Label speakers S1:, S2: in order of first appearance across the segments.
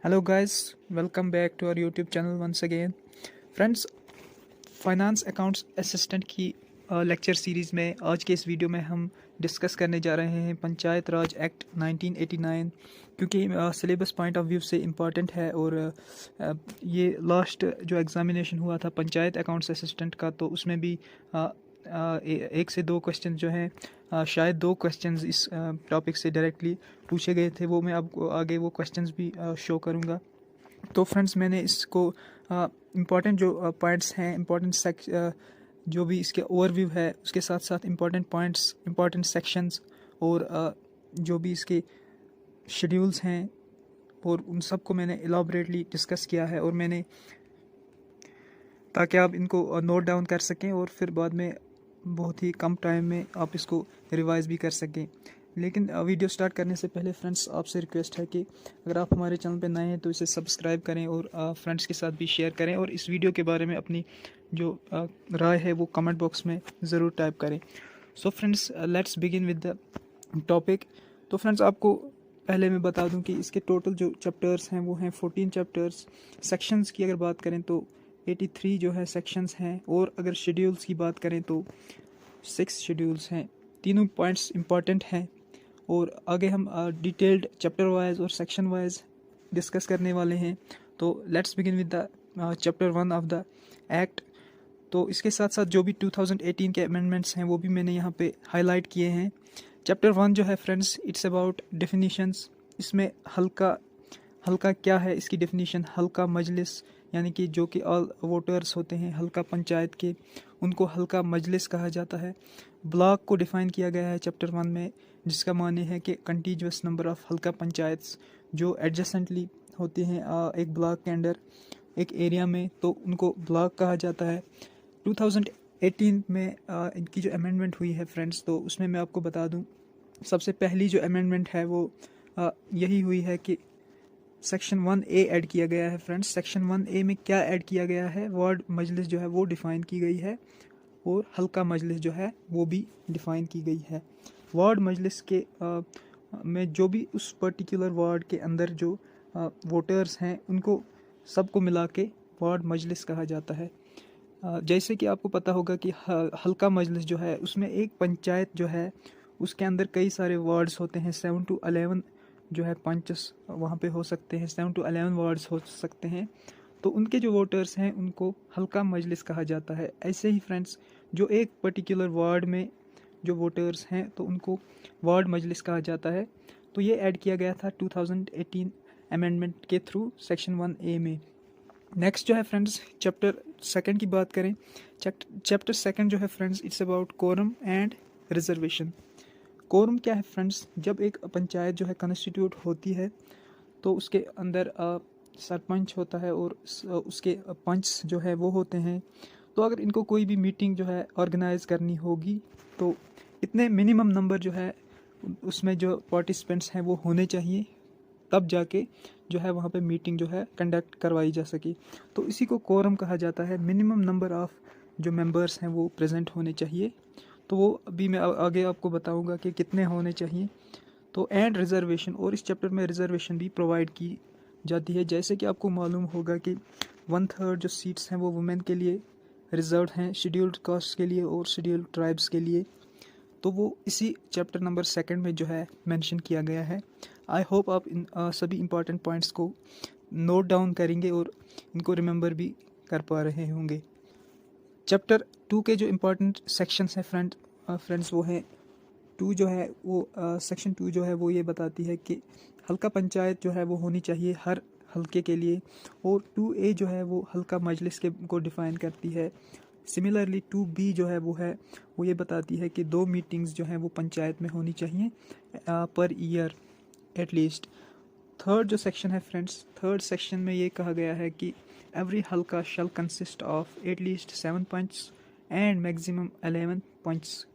S1: Hello guys, welcome back to our YouTube channel once again. Friends, finance accounts assistant की lecture series में आज के इस video में हम डिस्कस करने जा रहे हैं पंचायत राज एक्ट 1989 क्योंकि सिलेबस पॉइंट ऑफ व्यू से इम्पॉर्टेंट है और ये लास्ट जो एग्ज़ामिनेशन हुआ था पंचायत अकाउंट्स असिस्टेंट का तो उसमें भी एक से दो क्वेश्चन जो हैं शायद दो क्वेश्चंस इस टॉपिक से डायरेक्टली पूछे गए थे, वो मैं आपको आगे वो क्वेश्चंस भी शो करूँगा। तो फ्रेंड्स मैंने इसको इम्पॉर्टेंट जो पॉइंट्स हैं इम्पॉर्टेंट जो भी इसके ओवरव्यू है उसके साथ साथ इम्पॉर्टेंट पॉइंट्स इम्पॉर्टेंट सेक्शंस और जो भी इसके शेड्यूल्स हैं और उन सब को मैंने एलाबरेटली डिस्कस किया है और मैंने ताकि आप इनको नोट डाउन कर सकें और फिर बाद में बहुत ही कम टाइम में आप इसको रिवाइज भी कर सकें। लेकिन वीडियो स्टार्ट करने से पहले फ्रेंड्स आपसे रिक्वेस्ट है कि अगर आप हमारे चैनल पर नए हैं तो इसे सब्सक्राइब करें और फ्रेंड्स के साथ भी शेयर करें और इस वीडियो के बारे में अपनी जो राय है वो कमेंट बॉक्स में ज़रूर टाइप करें। So friends let's begin with the topic. तो फ्रेंड्स आपको पहले मैं बता दूं कि इसके टोटल जो चैप्टर्स हैं वो हैं 14 चैप्टर्स। सेक्शंस की अगर बात करें तो 83 जो है सेक्शंस हैं और अगर शेड्यूल्स की बात करें तो 6 शेड्यूल्स हैं। तीनों पॉइंट्स इंपॉर्टेंट हैं और आगे हम डिटेल्ड चैप्टर वाइज और सेक्शन वाइज डिस्कस करने वाले हैं। तो let's begin with the chapter 1 of the act. तो इसके साथ साथ जो भी 2018 के अमेंडमेंट्स हैं वो भी मैंने यहाँ पे हाईलाइट किए हैं। चैप्टर 1 जो है फ्रेंड्स इट्स अबाउट डेफिनीशंस। इसमें हल्का क्या है, इसकी डेफिनीशन हल्का मजलिस यानी कि जो कि ऑल वोटर्स होते हैं हल्का पंचायत के, उनको हल्का मजलिस कहा जाता है। ब्लॉक को डिफ़ाइन किया गया है चैप्टर 1 में, जिसका माने है कि कंटीन्यूअस नंबर ऑफ हल्का पंचायत्स जो एडजेसेंटली होती हैं एक ब्लॉक के अंडर एक एरिया में, तो उनको ब्लॉक कहा जाता है। 2018 में इनकी जो अमेंडमेंट हुई है फ्रेंड्स, तो उसमें मैं आपको बता दूं सबसे पहली जो अमेंडमेंट है वो यही हुई है कि सेक्शन 1A ऐड किया गया है। फ्रेंड्स सेक्शन 1A में क्या ऐड किया गया है, वार्ड मजलिस जो है वो डिफ़ाइन की गई है और हल्का मजलिस जो है वो भी डिफ़ाइन की गई है। वार्ड मजलिस के में जो भी उस पर्टिकुलर वार्ड के अंदर जो वोटर्स हैं उनको सबको मिला के वार्ड मजलिस कहा जाता है। जैसे कि आपको पता होगा कि हल्का मजलिस जो है उसमें एक पंचायत जो है उसके अंदर कई सारे वार्ड्स होते हैं। 7 to 11 जो है पंचस वहाँ पे हो सकते हैं, 7 to 11 वार्ड्स हो सकते हैं। तो उनके जो वोटर्स हैं उनको हल्का मजलिस कहा जाता है। ऐसे ही फ्रेंड्स जो एक पर्टिकुलर वार्ड में जो वोटर्स हैं तो उनको वार्ड मजलिस कहा जाता है। तो ये ऐड किया गया था 2018 अमेंडमेंट के थ्रू सेक्शन 1A में। नेक्स्ट जो है फ्रेंड्स चैप्टर 2 की बात करें। चैप्टर 2 जो है friends it's about quorum and reservation. Quorum क्या है फ्रेंड्स, जब एक पंचायत जो है कॉन्स्टिट्यूट होती है तो उसके अंदर सरपंच होता है और उसके पंच जो है वो होते हैं। तो अगर इनको कोई भी मीटिंग जो है ऑर्गेनाइज करनी होगी तो इतने मिनिमम नंबर जो है उसमें जो पार्टिसिपेंट्स हैं वो होने चाहिए, तब जाके जो है वहाँ पे मीटिंग जो है कंडक्ट करवाई जा सके। तो इसी को कोरम कहा जाता है। मिनिमम नंबर ऑफ़ जो मेंबर्स हैं वो प्रेजेंट होने चाहिए। तो वो अभी मैं आगे आपको बताऊंगा कि कितने होने चाहिए। तो एंड रिजर्वेशन, और इस चैप्टर में रिजर्वेशन भी प्रोवाइड की जाती है। जैसे कि आपको मालूम होगा कि 1/3 जो सीट्स हैं वो वुमेन के लिए रिजर्व हैं, शेड्यूल्ड कास्ट के लिए और शेड्यूल्ड ट्राइब्स के लिए। तो वो इसी चैप्टर नंबर 2 में जो है मेंशन किया गया है। आई होप आप इन सभी इंपॉर्टेंट पॉइंट्स को नोट डाउन करेंगे और इनको रिमेंबर भी कर पा रहे होंगे। चैप्टर 2 के जो इम्पोर्टेंट सेक्शंस हैं फ्रेंड्स वो हैं 2 जो है वो सेक्शन 2 जो है वो ये बताती है कि हल्का पंचायत जो है वो होनी चाहिए हर हल्के के लिए, और 2A जो है वो हल्का मजलिस के को डिफ़ाइन करती है। सिमिलरली 2B जो है वो ये बताती है कि 2 मीटिंग्स जो हैं वो पंचायत में होनी चाहिए पर ईयर एटलीस्ट। थर्ड जो सेक्शन है फ्रेंड्स, थर्ड सेक्शन में ये कहा गया है कि every halka shall consist of at least 7 panch and maximum 11 panch,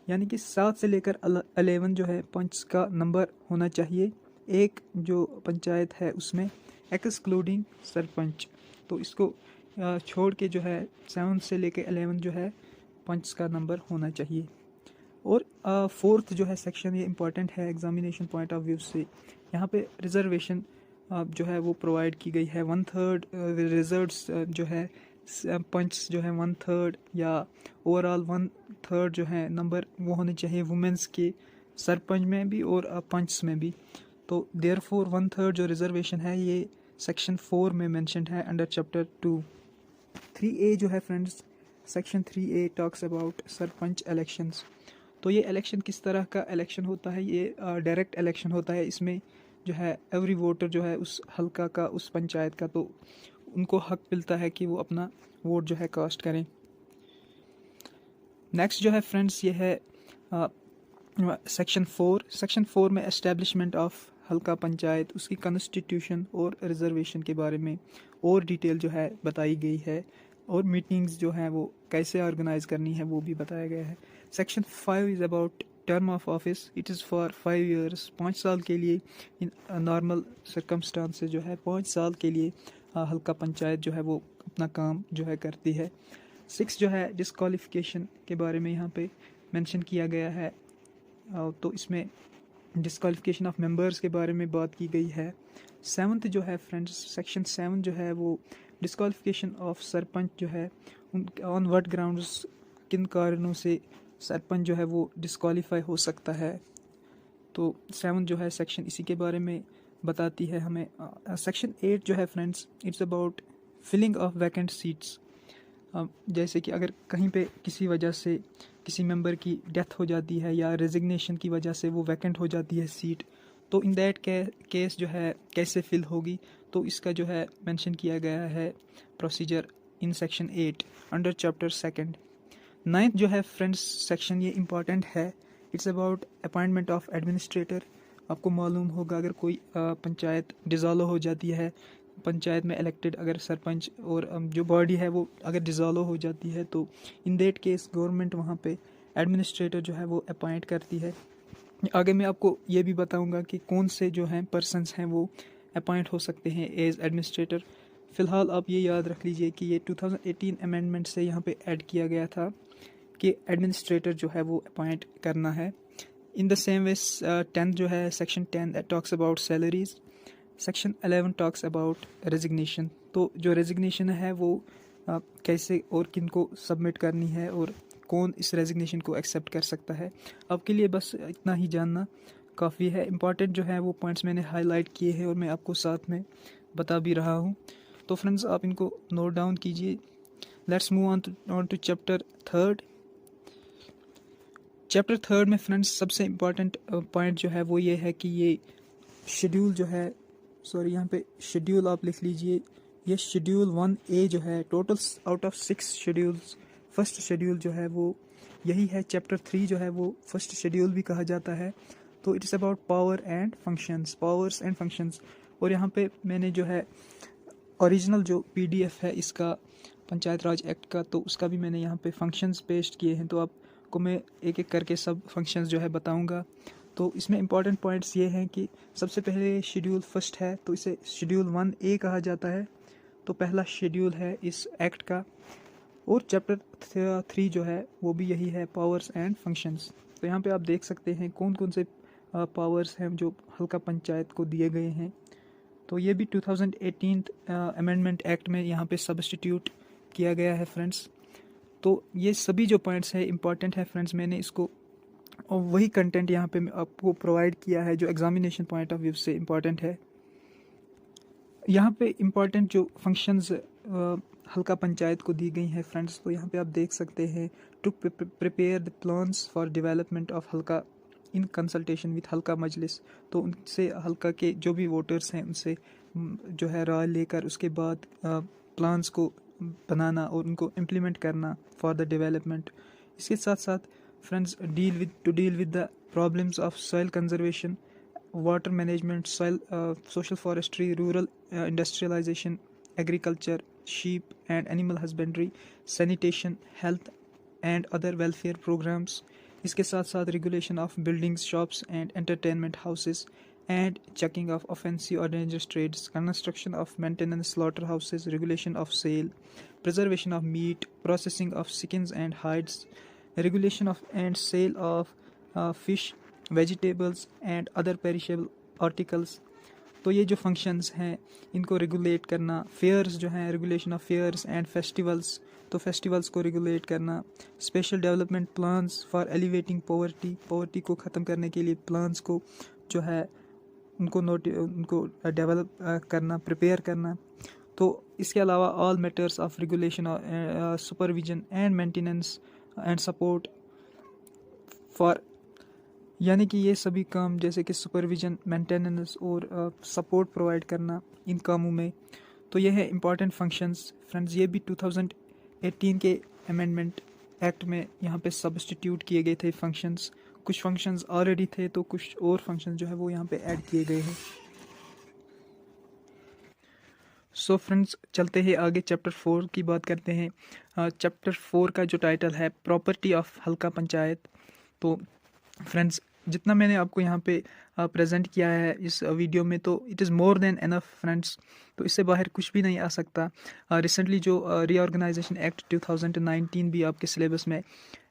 S1: यानी कि 7 से लेकर 11 जो है पंच का नंबर होना चाहिए एक जो पंचायत है उसमें, एक्सक्लूडिंग सरपंच। तो इसको छोड़ के जो है 7 से लेकर 11 जो है पंच का नंबर होना चाहिए। और फोर्थ जो है सेक्शन, ये इम्पॉर्टेंट है एग्जामिनेशन पॉइंट ऑफ व्यू से। यहाँ पे रिजर्वेशन जो है वो प्रोवाइड की गई है। 1/3 रिजर्व्स जो है पंच जो है 1/3 या ओवरऑल 1/3 जो है नंबर वो होने चाहिए वुमेंस के सरपंच में भी और पंच में भी। तो देयरफॉर 1/3 जो रिजर्वेशन है ये सेक्शन 4 में मेंशन्ड है अंडर चैप्टर 2। 3A जो है friends, section 3A talks about sarpanch elections. तो ये इलेक्शन किस तरह का इलेक्शन होता है, ये डायरेक्ट इलेक्शन होता है। इसमें जो है एवरी वोटर जो है उस हल्का का, उस पंचायत का, तो उनको हक मिलता है कि वो अपना वोट जो है कास्ट करें। नेक्स्ट जो है फ्रेंड्स ये है सेक्शन 4 में एस्टेब्लिशमेंट ऑफ हल्का पंचायत, उसकी कॉन्स्टिट्यूशन और रिजर्वेशन के बारे में और डिटेल जो है बताई गई है, और मीटिंग्स जो हैं वो कैसे ऑर्गेनाइज करनी है वो भी बताया गया है। Section 5 is about term of office, it is for 5 years, 5 साल के लिए इन नॉर्मल सर्कमस्टांसेस जो है 5 साल के लिए हल्का पंचायत जो है वो अपना काम जो है करती है। 6 जो है डिस्क्वालिफिकेशन के बारे में यहाँ पे मेंशन किया गया है, तो इसमें डिस्क्वालिफिकेशन ऑफ मेंबर्स के बारे में बात की गई है। 7th जो है फ्रेंड्स, सेक्शन 7 जो है वो डिस्क्वालिफिकेशन ऑफ सरपंच जो है ऑन व्हाट ग्राउंड्स, किन कारणों से सरपंच जो है वो डिस्क्वालीफाई हो सकता है। तो 7 जो है सेक्शन इसी के बारे में बताती है हमें। सेक्शन 8 जो है friends, it's about filling of vacant seats. जैसे कि अगर कहीं पे किसी वजह से किसी मेंबर की डेथ हो जाती है या रेजिग्नेशन की वजह से वो वैकेंट हो जाती है सीट, तो इन दैट केस जो है कैसे फिल होगी, तो इसका जो है मेंशन किया गया है procedure in section 8 under chapter 2। 9th जो है फ्रेंड्स सेक्शन, ये इम्पॉर्टेंट है, it's about appointment of administrator. आपको मालूम होगा अगर कोई पंचायत डिज़ोल्व हो जाती है, पंचायत में इलेक्टेड अगर सरपंच और जो बॉडी है वो अगर डिज़ोल्व हो जाती है, तो इन दैट केस गवर्नमेंट वहाँ पे एडमिनिस्ट्रेटर जो है वो अपॉइंट करती है। आगे मैं आपको ये भी बताऊंगा कि कौन से जो हैं पर्सनस हैं वो अपॉइंट हो सकते हैं एज एडमिनिस्ट्रेटर। फ़िलहाल आप ये याद रख लीजिए कि ये 2018 अमेंडमेंट से यहाँ पे ऐड किया गया था कि एडमिनिस्ट्रेटर जो है वो अपॉइंट करना है। In the same way 10th जो है section 10 that talks about salaries. Section 11 talks about resignation. तो जो रेजिग्नेशन है वो कैसे और किन को सबमिट करनी है और कौन इस रेजिग्नेशन को एक्सेप्ट कर सकता है। आपके लिए बस इतना ही जानना काफ़ी है। इम्पॉर्टेंट जो है वो पॉइंट्स मैंने हाईलाइट किए हैं और मैं आपको साथ में बता भी रहा हूँ। तो फ्रेंड्स आप इनको नोट डाउन कीजिए। Let's move on to chapter 3। Chapter 3 में फ्रेंड्स सबसे इम्पॉर्टेंट पॉइंट जो है वो ये है कि ये शेड्यूल जो है, सॉरी यहाँ पे शेड्यूल आप लिख लीजिए, ये शेड्यूल 1A जो है, total out of 6 schedules first schedule जो है वो यही है। चैप्टर 3 जो है वो फर्स्ट शेड्यूल भी कहा जाता है। तो it's about powers and functions. और यहाँ पे मैंने जो है ओरिजिनल जो PDF है इसका पंचायत राज एक्ट का, तो उसका भी मैंने यहाँ पे फंक्शंस पेस्ट किए हैं। तो आपको मैं एक एक करके सब फंक्शंस जो है बताऊँगा। तो इसमें इंपॉर्टेंट पॉइंट्स ये हैं कि सबसे पहले शेड्यूल फर्स्ट है, तो इसे शेड्यूल 1A कहा जाता है। तो पहला शेड्यूल है इस एक्ट का। और चैप्टर 3 जो है वो भी यही है, पावर्स एंड फंक्शंस। तो यहाँ पे आप देख सकते हैं कौन कौन से पावर्स हैं जो हल्का पंचायत को दिए गए हैं। तो ये भी 2018 अमेंडमेंट एक्ट में यहाँ पे सब्स्टिट्यूट किया गया है फ्रेंड्स। तो ये सभी जो पॉइंट्स हैं इंपॉर्टेंट है फ्रेंड्स, मैंने इसको और वही कंटेंट यहाँ पे आपको प्रोवाइड किया है जो एग्जामिनेशन पॉइंट ऑफ व्यू से इम्पॉर्टेंट है। यहाँ पे इम्पॉर्टेंट जो फंक्शंस हल्का पंचायत को दी गई हैं फ्रेंड्स, तो यहाँ पे आप देख सकते हैं to prepare the plans for development of halka in consultation with हल्का मजलिस। तो उनसे हल्का के जो भी वोटर्स हैं उनसे जो है राय लेकर उसके बाद प्लान्स को बनाना और उनको इम्प्लीमेंट करना फॉर द डेवलपमेंट। इसके साथ साथ friends deal with the problems of soil conservation, water management, soil, social forestry, rural industrialization, agriculture, sheep and animal husbandry, sanitation, health and other welfare programs. इसके साथ साथ regulation of buildings, shops and entertainment houses and checking of offensive or dangerous trades, construction of maintenance slaughterhouses, regulation of sale, preservation of meat, processing of skins and hides, regulation of and sale of fish, vegetables and other perishable articles, तो ये जो functions हैं इनको regulate करना, fairs जो हैं, regulation of fairs and festivals, तो festivals को रेगुलेट करना, special development plans for elevating poverty को ख़त्म करने के लिए प्लान्स को जो है उनको डेवलप करना, प्रिपेयर करना। तो इसके अलावा all matters of regulation, supervision and maintenance and support for, यानी कि ये सभी काम जैसे कि सुपरविजन, मेंटेनेंस और सपोर्ट प्रोवाइड करना इन कामों में। तो ये है इम्पॉर्टेंट फंक्शंस फ्रेंड्स। ये भी 2018 के अमेंडमेंट एक्ट में यहाँ पे सब्स्टिट्यूट किए गए थे फंक्शंस। कुछ फंक्शंस ऑलरेडी थे तो कुछ और फंक्शंस जो है वो यहाँ पे ऐड किए गए हैं। सो फ्रेंड्स चलते हैं आगे, चैप्टर 4 की बात करते हैं। चैप्टर 4 का जो टाइटल है प्रॉपर्टी ऑफ हल्का पंचायत। तो फ्रेंड्स जितना मैंने आपको यहाँ पे प्रेजेंट किया है इस वीडियो में, तो it is more than enough friends. तो इससे बाहर कुछ भी नहीं आ सकता। रिसेंटली जो रीऑर्गेनाइजेशन एक्ट 2019 भी आपके सिलेबस में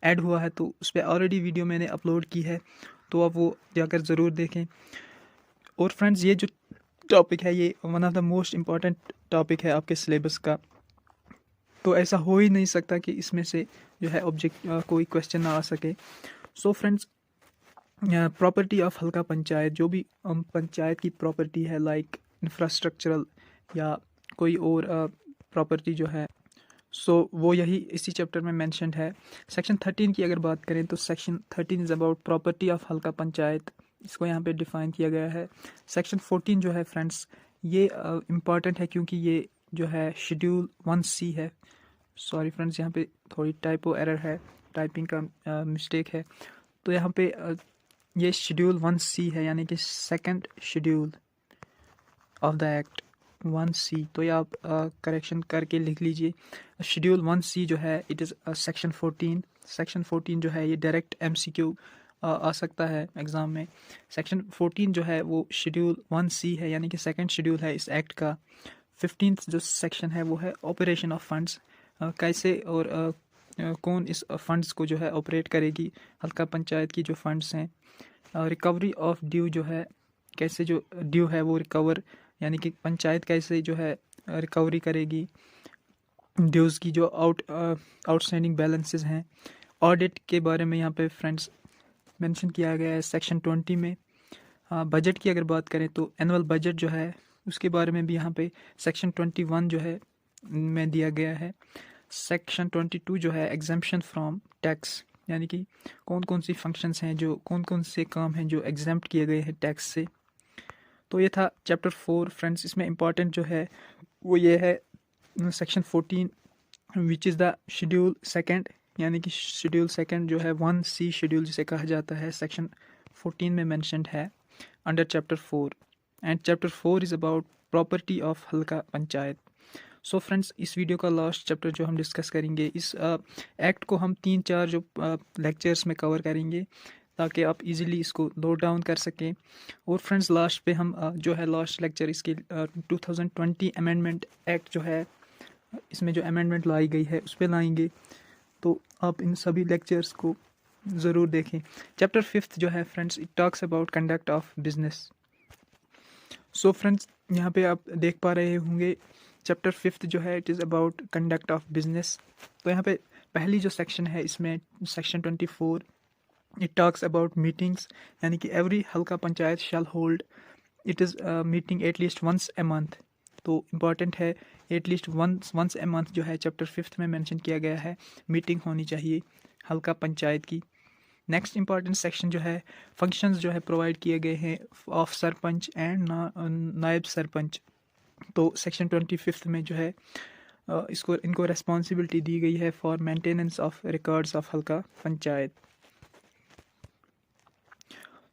S1: ऐड हुआ है, तो उस पर ऑलरेडी वीडियो मैंने अपलोड की है, तो आप वो जाकर ज़रूर देखें। और फ्रेंड्स ये जो टॉपिक है ये one of the most important topic है आपके सिलेबस का। तो ऐसा हो ही नहीं सकता कि इसमें से जो है ऑब्जेक्ट कोई क्वेश्चन ना आ सके। सो फ्रेंड्स प्रॉपर्टी ऑफ हल्का पंचायत, जो भी पंचायत की प्रॉपर्टी है लाइक इंफ्रास्ट्रक्चरल या कोई और प्रॉपर्टी जो है, सो वो यही इसी चैप्टर में मेंशन्ड है। सेक्शन 13 की अगर बात करें तो section 13 is about property of हल्का पंचायत, इसको यहाँ पे डिफ़ाइन किया गया है। सेक्शन 14 जो है फ्रेंड्स ये इम्पॉर्टेंट है क्योंकि ये जो है शेड्यूल 1C है। सॉरी फ्रेंड्स यहाँ पे थोड़ी टाइपो एरर है, टाइपिंग का मिस्टेक है। तो यहाँ पे ये शेड्यूल 1C है, यानी कि second schedule of the act 1C। तो ये आप करेक्शन करके लिख लीजिए। शेड्यूल 1C जो है इट इज़ सेक्शन 14। सेक्शन 14 जो है ये डायरेक्ट MCQ आ सकता है एग्ज़ाम में। सेक्शन 14 जो है वो शेड्यूल 1C है, यानी कि सेकंड शेड्यूल है इस एक्ट का। 15th जो सेक्शन है वो है ऑपरेशन ऑफ फंड्स, कैसे और कौन इस फंड्स को जो है ऑपरेट करेगी, हल्का पंचायत की जो फंड्स हैं। रिकवरी ऑफ ड्यू जो है, कैसे जो ड्यू है वो रिकवर, यानी कि पंचायत कैसे जो है रिकवरी करेगी ड्यूज़ की जो आउटस्टैंडिंग बैलेंसेस हैं। ऑडिट के बारे में यहाँ पे फ्रेंड्स मेंशन किया गया है सेक्शन 20 में। बजट की अगर बात करें तो एनुअल बजट जो है उसके बारे में भी यहाँ पे सेक्शन 21 जो है में दिया गया है। सेक्शन 22 जो है एग्जेम्पशन फ्रॉम टैक्स, यानी कि कौन कौन सी फंक्शंस हैं, जो कौन कौन से काम हैं जो एग्जेम्प्ट किए गए हैं टैक्स से। तो ये था चैप्टर 4 फ्रेंड्स। इसमें इम्पॉर्टेंट जो है वो ये है section 14 which is the schedule second, यानी कि शेड्यूल सेकंड जो है 1C शेड्यूल जिसे कहा जाता है, सेक्शन 14 में मेंशन्ड है under chapter 4। And chapter 4 is about property of हल्का पंचायत। सो फ्रेंड्स इस वीडियो का लास्ट चैप्टर जो हम डिस्कस करेंगे, इस एक्ट को हम 3-4 जो लेक्चर्स में कवर करेंगे ताकि आप इजीली इसको नोट डाउन कर सकें। और फ्रेंड्स लास्ट पे हम जो है लास्ट लेक्चर इसके 2020 अमेंडमेंट एक्ट जो है, इसमें जो अमेंडमेंट लाई गई है उस पर लाएंगे। तो आप इन सभी लेक्चर्स को ज़रूर देखें। चैप्टर 5 जो है friends it talks about conduct of business. So friends यहाँ पे आप देख पा रहे होंगे चैप्टर 5 जो है it is about conduct of business. तो यहाँ पे पहली जो सेक्शन है इसमें section 24 it talks about meetings, यानी कि every halka panchayat shall hold it is meeting at least once a month. तो इम्पॉर्टेंट है एटलीस्ट वंस ए मंथ जो है चैप्टर 5 में मेंशन किया गया है, मीटिंग होनी चाहिए हल्का पंचायत की। नेक्स्ट इंपॉर्टेंट सेक्शन जो है फंक्शंस जो है प्रोवाइड किए गए हैं ऑफ सरपंच एंड नायब सरपंच। तो सेक्शन 25 में जो है इनको रेस्पॉन्सिबिलिटी दी गई है for maintenance of records of हल्का पंचायत।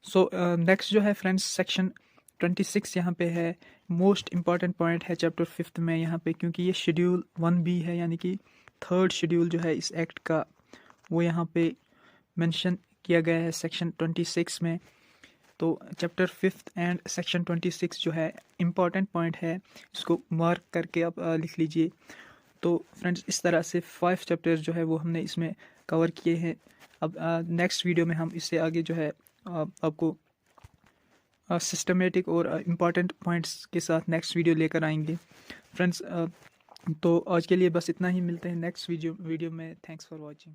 S1: सो नेक्स्ट जो है फ्रेंड्स सेक्शन 26 यहाँ पे है, मोस्ट इम्पॉर्टेंट पॉइंट है चैप्टर 5 में यहाँ पे, क्योंकि ये शेड्यूल 1B है, यानी कि थर्ड शेड्यूल जो है इस एक्ट का वो यहाँ पे मेंशन किया गया है सेक्शन 26 में। तो चैप्टर 5 एंड सेक्शन 26 जो है इम्पॉर्टेंट पॉइंट है, इसको मार्क करके आप लिख लीजिए। तो फ्रेंड्स इस तरह से 5 चैप्टर्स जो है वो हमने इसमें कवर किए हैं। अब नेक्स्ट वीडियो में हम इससे आगे जो है आपको सिस्टमेटिक और इम्पॉर्टेंट पॉइंट्स के साथ नेक्स्ट वीडियो लेकर आएंगे फ्रेंड्स। तो आज के लिए बस इतना ही, मिलते हैं नेक्स्ट वीडियो में। Thanks for watching.